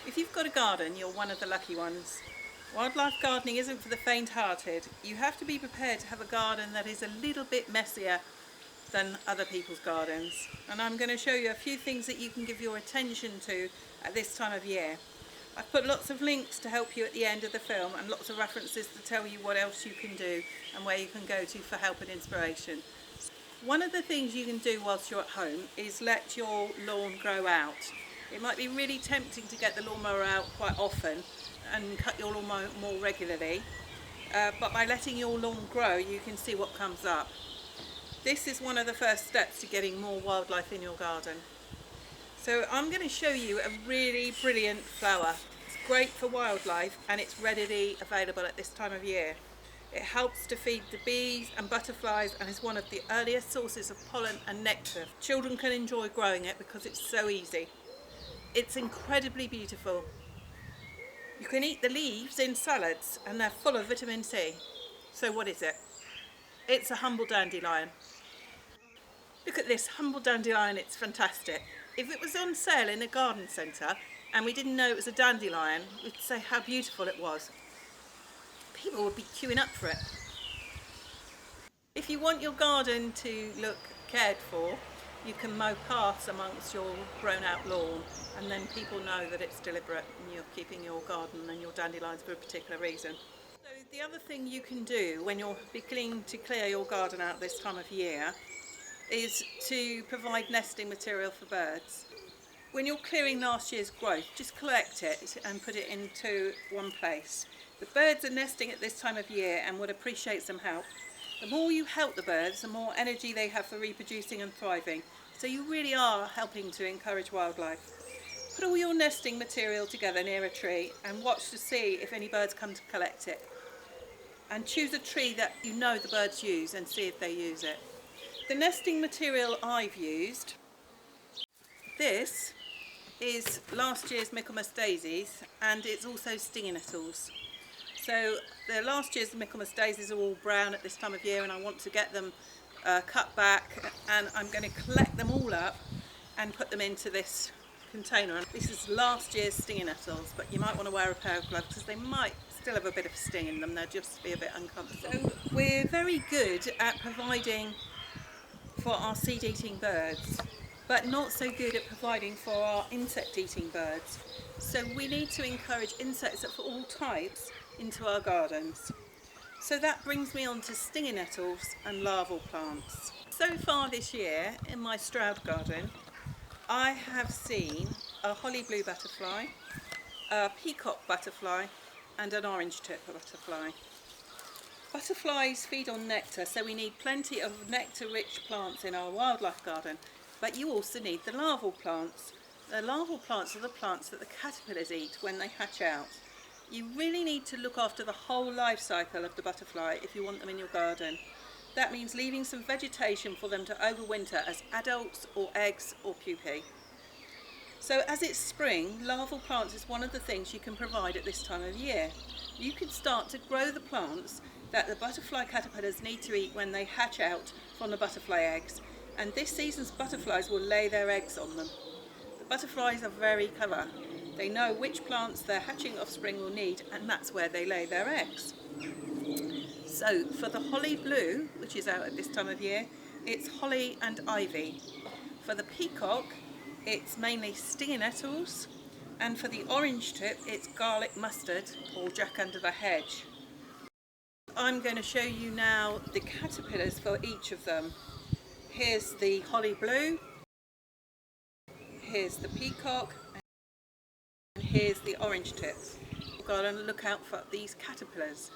If you've got a garden, you're one of the lucky ones. Wildlife gardening isn't for the faint-hearted. You have to be prepared to have a garden that is a little bit messier than other people's gardens. And I'm going to show you a few things that you can give your attention to at this time of year. I've put lots of links to help you at the end of the film and lots of references to tell you what else you can do and where you can go to for help and inspiration. One of the things you can do whilst you're at home is let your lawn grow out. It might be really tempting to get the lawnmower out quite often and cut your lawn more regularly, but by letting your lawn grow you can see what comes up. This is one of the first steps to getting more wildlife in your garden. So I'm going to show you a really brilliant flower. It's great for wildlife and it's readily available at this time of year. It helps to feed the bees and butterflies and is one of the earliest sources of pollen and nectar. Children can enjoy growing it because it's so easy. It's incredibly beautiful. You can eat the leaves in salads and they're full of vitamin C. So what is it? It's a humble dandelion. Look at this humble dandelion, it's fantastic. If it was on sale in a garden centre and we didn't know it was a dandelion, we'd say how beautiful it was. People would be queuing up for it. If you want your garden to look cared for, you can mow paths amongst your grown out lawn and then people know that it's deliberate and you're keeping your garden and your dandelions for a particular reason. So the other thing you can do when you're beginning to clear your garden out this time of year is to provide nesting material for birds. When you're clearing last year's growth, just collect it and put it into one place. The birds are nesting at this time of year and would appreciate some help. The more you help the birds, the more energy they have for reproducing and thriving. So you really are helping to encourage wildlife. Put all your nesting material together near a tree and watch to see if any birds come to collect it. And choose a tree that you know the birds use and see if they use it. The nesting material I've used, this is last year's Michaelmas daisies and it's also stinging nettles. So the last year's Michaelmas daisies are all brown at this time of year and I want to get them cut back and I'm going to collect them all up and put them into this container. And this is last year's stinging nettles, but you might want to wear a pair of gloves because they might still have a bit of sting in them, they'll just be a bit uncomfortable. So we're very good at providing for our seed-eating birds, but not so good at providing for our insect-eating birds. So we need to encourage insects of all types into our gardens. So that brings me on to stinging nettles and larval plants. So far this year in my Stroud garden, I have seen a holly blue butterfly, a peacock butterfly and an orange tip butterfly. Butterflies feed on nectar, so we need plenty of nectar-rich plants in our wildlife garden, but you also need the larval plants. The larval plants are the plants that the caterpillars eat when they hatch out. You really need to look after the whole life cycle of the butterfly if you want them in your garden. That means leaving some vegetation for them to overwinter as adults or eggs or pupae. So as it's spring, larval plants is one of the things you can provide at this time of year. You can start to grow the plants that the butterfly caterpillars need to eat when they hatch out from the butterfly eggs, and this season's butterflies will lay their eggs on them. The butterflies are very clever. They know which plants their hatching offspring will need and that's where they lay their eggs. So for the holly blue, which is out at this time of year, it's holly and ivy. For the peacock, it's mainly stinging nettles, and for the orange tip, it's garlic mustard or jack under the hedge. I'm going to show you now the caterpillars for each of them. Here's the holly blue, here's the peacock, and here's the orange tip. You've got to look out for these caterpillars.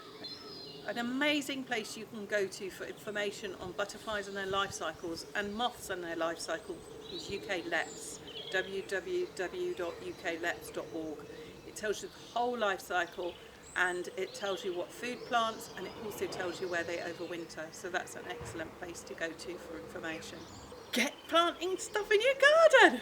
An amazing place you can go to for information on butterflies and their life cycles and moths and their life cycle is UK Leps, www.ukleps.org. It tells you the whole life cycle and it tells you what food plants and it also tells you where they overwinter. So that's an excellent place to go to for information. Get planting stuff in your garden!